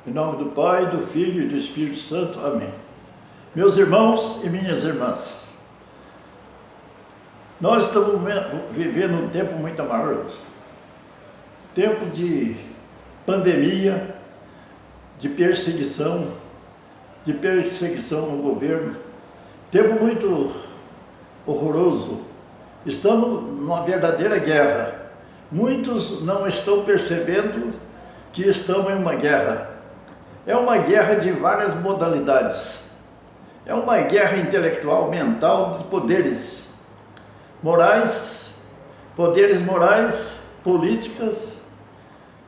Em nome do Pai, do Filho e do Espírito Santo. Amém. Meus irmãos e minhas irmãs, nós estamos vivendo um tempo muito amargo, tempo de pandemia, de perseguição no governo, tempo muito horroroso. Estamos numa verdadeira guerra. Muitos não estão percebendo que estamos em uma guerra. É uma guerra de várias modalidades. É uma guerra intelectual, mental, de poderes morais, políticas,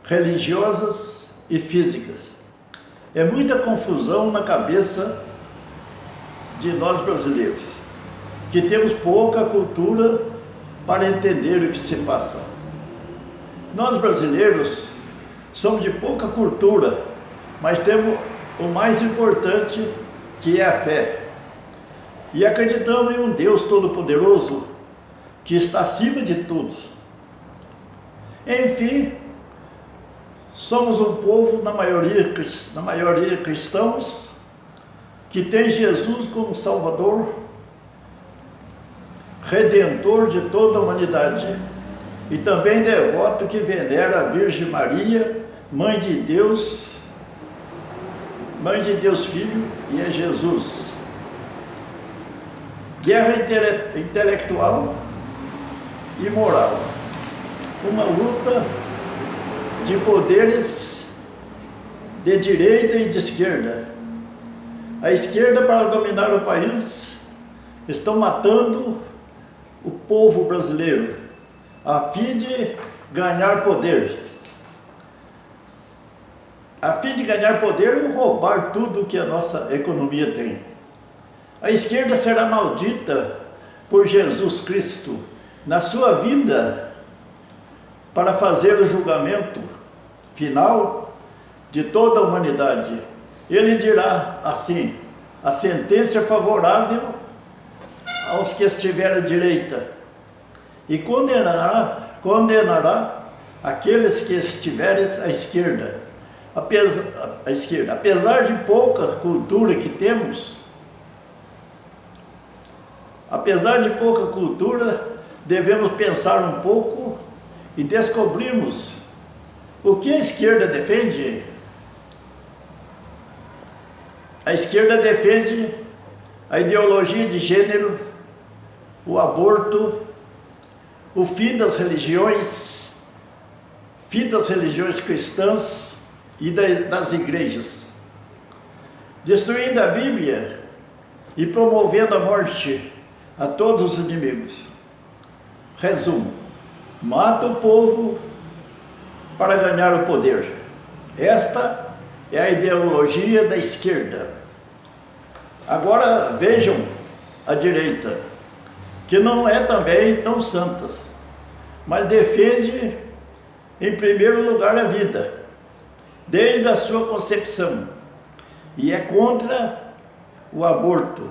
religiosas e físicas. É muita confusão na cabeça de nós brasileiros, que temos pouca cultura para entender o que se passa. Nós brasileiros somos de pouca cultura, mas temos o mais importante, que é a fé. E acreditamos em um Deus Todo-Poderoso, que está acima de tudo. Enfim, somos um povo, na maioria cristãos, que tem Jesus como Salvador, Redentor de toda a humanidade, e também devoto que venera a Virgem Maria, Mãe de Deus Filho, e é Jesus. Guerra intelectual e moral. Uma luta de poderes de direita e de esquerda. A esquerda, para dominar o país, estão matando o povo brasileiro, a fim de ganhar poder. A fim de ganhar poder ou roubar tudo que a nossa economia tem. A esquerda será maldita por Jesus Cristo na sua vinda para fazer o julgamento final de toda a humanidade. Ele dirá assim: a sentença é favorável aos que estiverem à direita e condenará aqueles que estiverem à esquerda. Apesar de pouca cultura que temos, devemos pensar um pouco e descobrirmos o que a esquerda defende. A esquerda defende a ideologia de gênero, o aborto, o fim das religiões cristãs e das igrejas, destruindo a Bíblia e promovendo a morte a todos os inimigos. Resumo: mata o povo para ganhar o poder. Esta é a ideologia da esquerda. Agora vejam a direita, que não é também tão santa, mas defende em primeiro lugar a vida, desde a sua concepção, e é contra o aborto.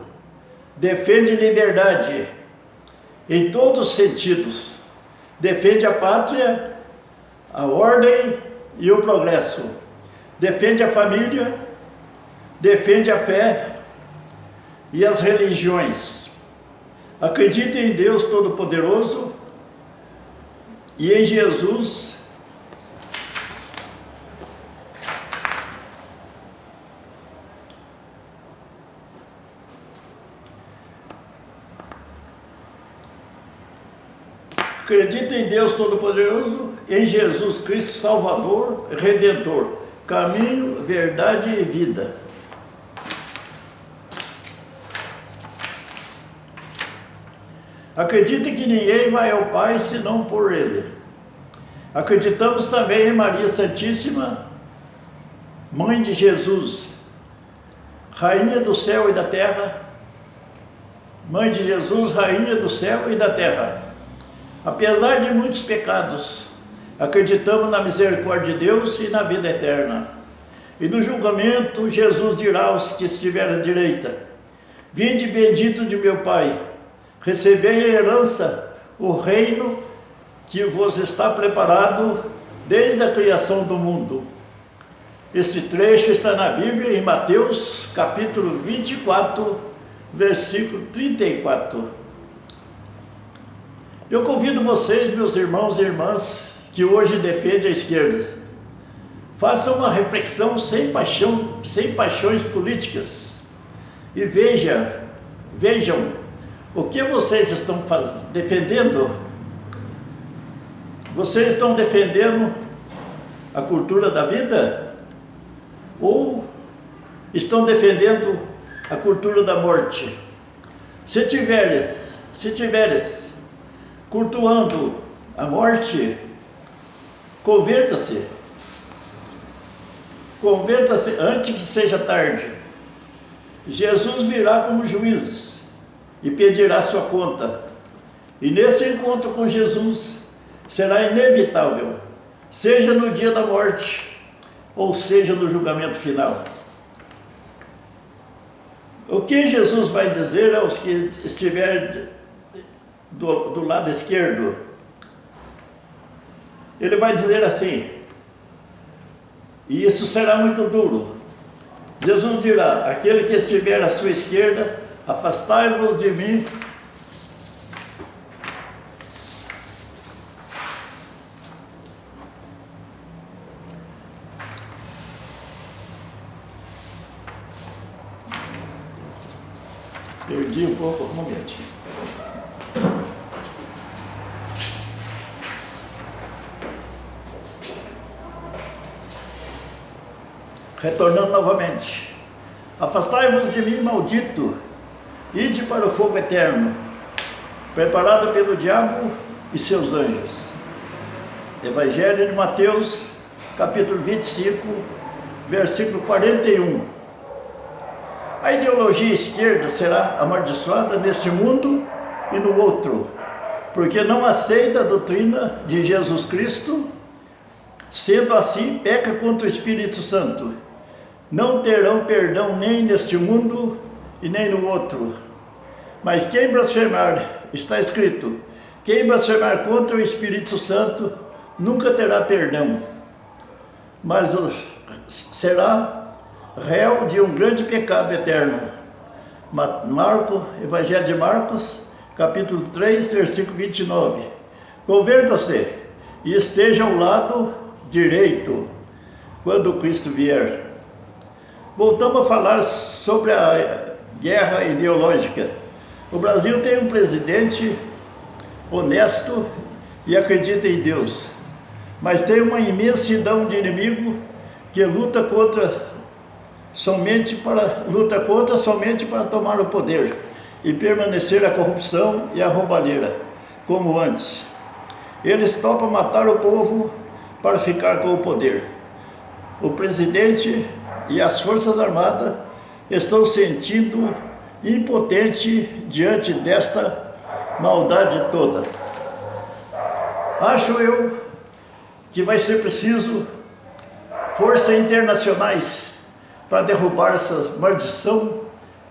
Defende liberdade em todos os sentidos. Defende a pátria, a ordem e o progresso. Defende a família, defende a fé e as religiões. Acredita em Deus Todo-Poderoso e em Jesus. Acredita em Deus Todo-Poderoso, em Jesus Cristo Salvador, Redentor, caminho, verdade e vida. Acredita que ninguém vai ao Pai senão por Ele. Acreditamos também em Maria Santíssima, Mãe de Jesus, Rainha do céu e da terra. Mãe de Jesus, Rainha do céu e da terra. Apesar de muitos pecados, acreditamos na misericórdia de Deus e na vida eterna. E no julgamento, Jesus dirá aos que estiverem à direita: vinde bendito de meu Pai, recebei a herança, o reino que vos está preparado desde a criação do mundo. Esse trecho está na Bíblia, em Mateus, capítulo 24, versículo 34. Eu convido vocês, meus irmãos e irmãs, que hoje defendem a esquerda, façam uma reflexão sem paixão, sem paixões políticas e vejam o que vocês estão defendendo. Vocês estão defendendo a cultura da vida ou estão defendendo a cultura da morte? Se tiveres cultuando a morte, converta-se antes que seja tarde. Jesus virá como juiz e pedirá sua conta, e nesse encontro com Jesus será inevitável, seja no dia da morte ou seja no julgamento final. O que Jesus vai dizer aos que estiverem do lado esquerdo? Ele vai dizer assim, e isso será muito duro. Jesus dirá: aquele que estiver à sua esquerda, afastai-vos de mim, perdi um pouco, um momentinho. Retornando novamente: afastai-vos de mim, maldito, ide para o fogo eterno, preparado pelo diabo e seus anjos. Evangelho de Mateus, capítulo 25, versículo 41. A ideologia esquerda será amaldiçoada neste mundo e no outro, porque não aceita a doutrina de Jesus Cristo, sendo assim, peca contra o Espírito Santo. Não terão perdão nem neste mundo e nem no outro. Mas quem blasfemar, está escrito, quem blasfemar contra o Espírito Santo nunca terá perdão, mas será réu de um grande pecado eterno. Evangelho de Marcos, capítulo 3, versículo 29. Converta-se e esteja ao lado direito quando Cristo vier. Voltamos a falar sobre a guerra ideológica. O Brasil tem um presidente honesto e acredita em Deus, mas tem uma imensidão de inimigo que luta somente para tomar o poder e permanecer a corrupção e a roubalheira, como antes. Eles topam matar o povo para ficar com o poder. O presidente e as Forças Armadas estão sentindo impotente diante desta maldade toda. Acho eu que vai ser preciso forças internacionais para derrubar essa maldição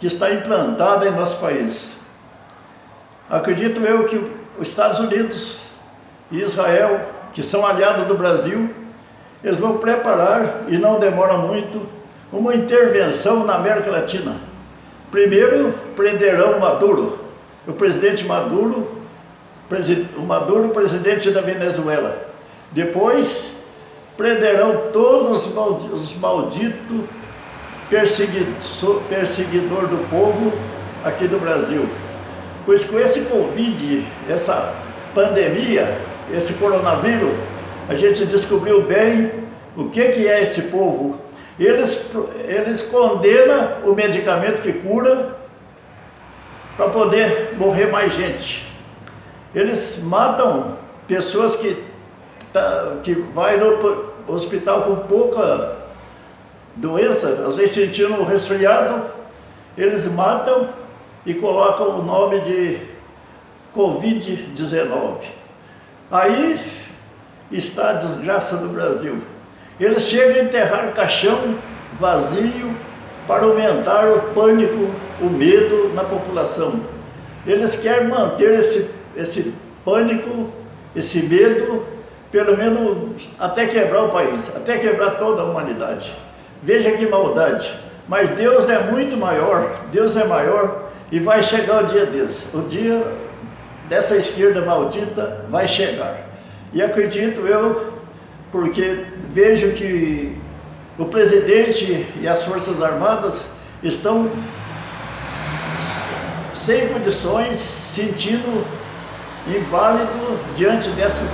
que está implantada em nosso país. Acredito eu que os Estados Unidos e Israel, que são aliados do Brasil, eles vão preparar, e não demora muito, uma intervenção na América Latina. Primeiro prenderão Maduro, o presidente Maduro, presidente da Venezuela. Depois prenderão todos os malditos perseguidor do povo aqui do Brasil. Pois com esse Covid, essa pandemia, esse coronavírus, a gente descobriu bem o que é esse povo. Eles condenam o medicamento que cura para poder morrer mais gente. Eles matam pessoas que vai no hospital com pouca doença, às vezes sentindo um resfriado, eles matam e colocam o nome de Covid-19. Aí está a desgraça do Brasil. Eles chegam a enterrar caixão vazio para aumentar o pânico, o medo na população. Eles querem manter esse pânico, esse medo, pelo menos até quebrar o país, até quebrar toda a humanidade. Veja que maldade. Mas Deus é muito maior, Deus é maior, e vai chegar o dia desse. O dia dessa esquerda maldita vai chegar. E acredito eu, porque vejo que o presidente e as Forças Armadas estão sem condições, sentindo inválido diante dessa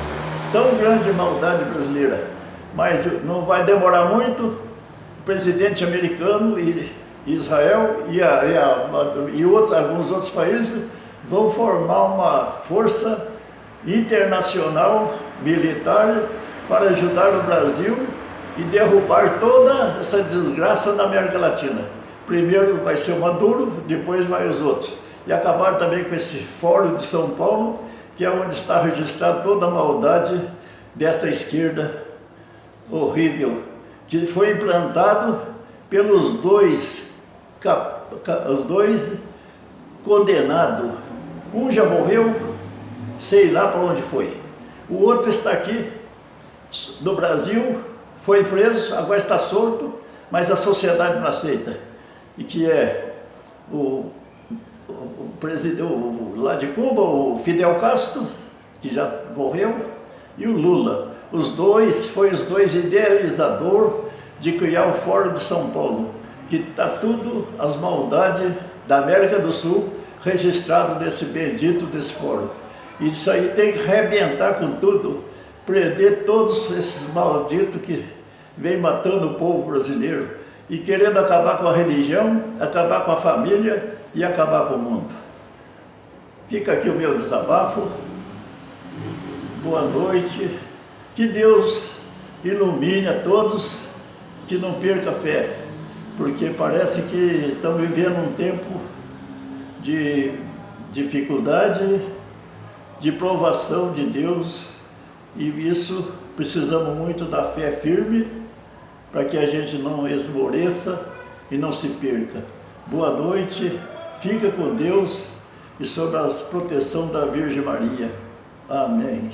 tão grande maldade brasileira. Mas não vai demorar muito, o presidente americano e Israel e alguns outros países vão formar uma força internacional militar para ajudar o Brasil e derrubar toda essa desgraça na América Latina. Primeiro vai ser o Maduro, depois vai os outros. E acabar também com esse Fórum de São Paulo, que é onde está registrada toda a maldade desta esquerda horrível, que foi implantado pelos dois condenados. Um já morreu, sei lá para onde foi. O outro está aqui no Brasil, foi preso, agora está solto, mas a sociedade não aceita. E que é o presidente lá de Cuba, o Fidel Castro, que já morreu, e o Lula. Os dois idealizadores de criar o Fórum de São Paulo, que está tudo, as maldades da América do Sul, registrado nesse bendito desse fórum. Isso aí tem que arrebentar com tudo, prender todos esses malditos que vêm matando o povo brasileiro e querendo acabar com a religião, acabar com a família e acabar com o mundo. Fica aqui o meu desabafo. Boa noite. Que Deus ilumine a todos, que não perca a fé, porque parece que estamos vivendo um tempo de dificuldade, de provação de Deus, e isso precisamos muito da fé firme para que a gente não esmoreça e não se perca. Boa noite, fica com Deus e sob a proteção da Virgem Maria. Amém.